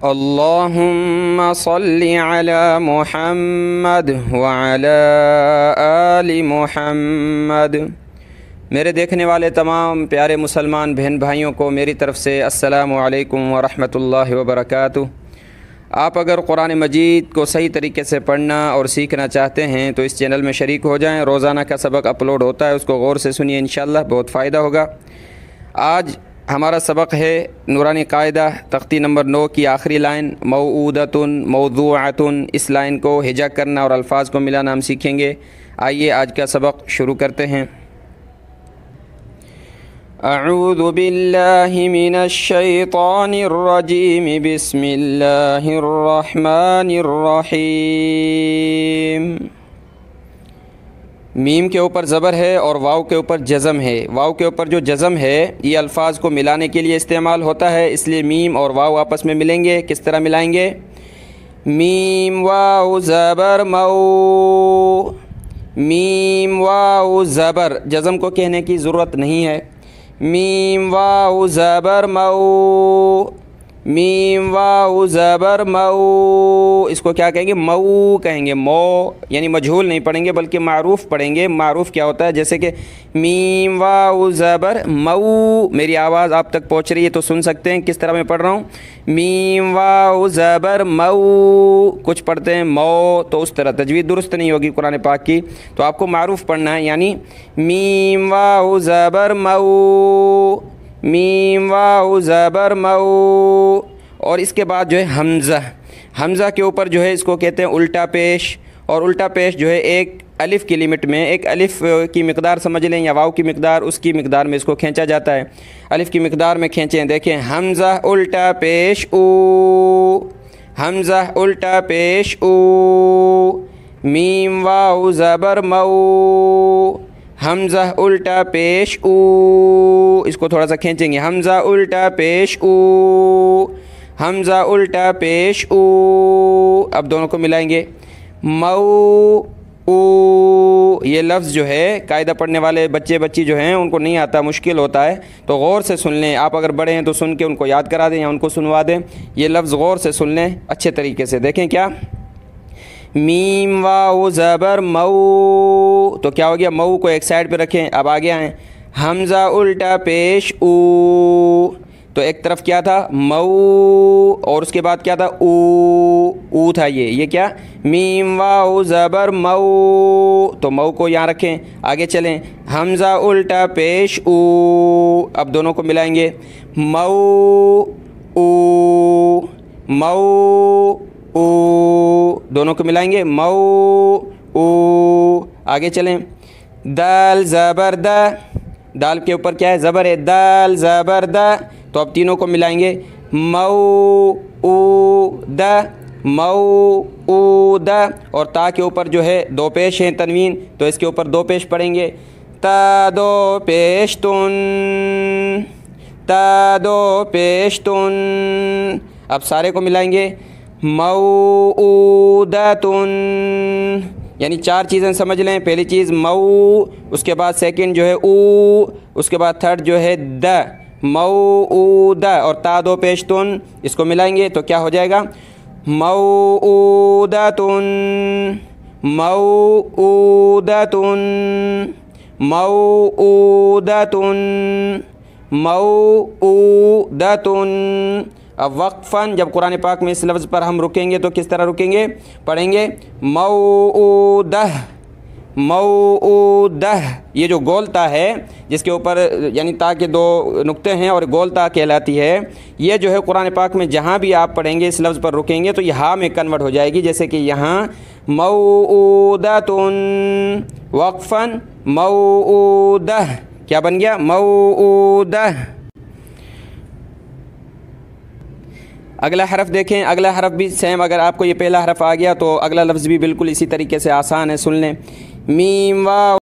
اللہم صلی علی محمد وعلی آل محمد۔ میرے دیکھنے والے تمام پیارے مسلمان بہن بھائیوں کو میری طرف سے السلام علیکم ورحمۃ اللہ وبرکاتہ۔ آپ اگر قرآن مجید کو صحیح طریقے سے پڑھنا اور سیکھنا چاہتے ہیں تو اس چینل میں شریک ہو جائیں۔ روزانہ کا سبق اپلوڈ ہوتا ہے، اس کو غور سے سنیے، انشاءاللہ بہت فائدہ ہوگا۔ آج ہمارا سبق ہے نورانی قاعدہ تختی نمبر 9 کی آخری لائن موعودۃ موضوعۃ۔ اس لائن کو ہجا کرنا اور الفاظ کو ملانا ہم سیکھیں گے۔ آئیے آج کا سبق شروع کرتے ہیں۔ اعوذ باللہ من الشیطان الرجیم، بسم اللہ الرحمن الرحیم۔ میم کے اوپر زبر ہے اور واو کے اوپر جزم ہے۔ واو کے اوپر جو جزم ہے یہ الفاظ کو ملانے کے لیے استعمال ہوتا ہے، اس لیے میم اور واو آپس میں ملیں گے۔ کس طرح ملائیں گے؟ میم واو زبر مو، میم واو زبر، جزم کو کہنے کی ضرورت نہیں ہے۔ میم واو زبر مو، میم واو زبر مو، اس کو کیا کہیں گے؟ مو کہیں گے۔ مو یعنی مجہول نہیں پڑھیں گے بلکہ معروف پڑھیں گے۔ معروف کیا ہوتا ہے؟ جیسے کہ میم واو زبر مو، میری آواز آپ تک پہنچ رہی ہے تو سن سکتے ہیں کس طرح میں پڑھ رہا ہوں۔ میم واو زبر مو، کچھ پڑھتے ہیں مو تو اس طرح تجوید درست نہیں ہوگی قرآن پاک کی، تو آپ کو معروف پڑھنا ہے، یعنی میم واو زبر مو، میم واو زبر مو۔ اور اس کے بعد جو ہے حمزہ، حمزہ کے اوپر جو ہے اس کو کہتے ہیں الٹا پیش، اور الٹا پیش جو ہے ایک الف کی لمٹ میں، ایک الف کی مقدار سمجھ لیں یا واو کی مقدار، اس کی مقدار میں اس کو کھینچا جاتا ہے۔ الف کی مقدار میں کھینچیں، دیکھیں حمزہ الٹا پیش او، حمزہ الٹا پیش او، میم واو زبر مو، حمزہ الٹا پیش او، اس کو تھوڑا سا کھینچیں گے، حمزہ الٹا پیش او، حمزہ الٹا پیش او۔ اب دونوں کو ملائیں گے، مو او۔ یہ لفظ جو ہے قاعدہ پڑھنے والے بچے بچی جو ہیں ان کو نہیں آتا، مشکل ہوتا ہے، تو غور سے سن لیں۔ آپ اگر بڑے ہیں تو سن کے ان کو یاد کرا دیں یا ان کو سنوا دیں۔ یہ لفظ غور سے سن لیں اچھے طریقے سے، دیکھیں کیا؟ میم واو زبر مو، تو کیا ہو گیا؟ مو کو ایک سائڈ پہ رکھیں، اب آگے آئیں، حمزہ الٹا پیش او، تو ایک طرف کیا تھا؟ مو، اور اس کے بعد کیا تھا؟ او، او تھا یہ کیا؟ میم واو زبر مو، تو مو کو یہاں رکھیں، آگے چلیں، حمزہ الٹا پیش او۔ اب دونوں کو ملائیں گے، مو او، مو او، دونوں کو ملائیں گے، مو او۔ آگے چلیں، دال زبر دا، دال کے اوپر کیا ہے؟ زبر ہے، دال زبر دا، تو اب تینوں کو ملائیں گے، مو او دا، مو او دا۔ اور تا کے اوپر جو ہے دو پیش ہیں تنوین، تو اس کے اوپر دو پیش پڑھیں گے، تا دو پیش تن، تا دو پیش تن۔ اب سارے کو ملائیں گے، موعودۃ، یعنی چار چیزیں سمجھ لیں۔ پہلی چیز مو، اس کے بعد سیکنڈ جو ہے او، اس کے بعد تھرڈ جو ہے دا، موعودہ، اور تا دو پیش تن، اس کو ملائیں گے تو کیا ہو جائے گا؟ موعودۃ، موعودۃ، موعودۃ، موعودۃ۔ اب وقفاً جب قرآن پاک میں اس لفظ پر ہم رکیں گے تو کس طرح رکیں گے؟ پڑھیں گے موعودہ، موعودہ۔ یہ جو گول تا ہے جس کے اوپر یعنی تا کے دو نقطے ہیں اور گول تا کہلاتی ہے، یہ جو ہے قرآن پاک میں جہاں بھی آپ پڑھیں گے اس لفظ پر رکیں گے تو یہ ہاں میں کنورٹ ہو جائے گی، جیسے کہ یہاں موعودۃ، وقفاً موعودہ، کیا بن گیا؟ موعودہ۔ اگلا حرف دیکھیں، اگلا حرف بھی سیم، اگر آپ کو یہ پہلا حرف آ گیا تو اگلا لفظ بھی بالکل اسی طریقے سے آسان ہے، سن لیں، میم واو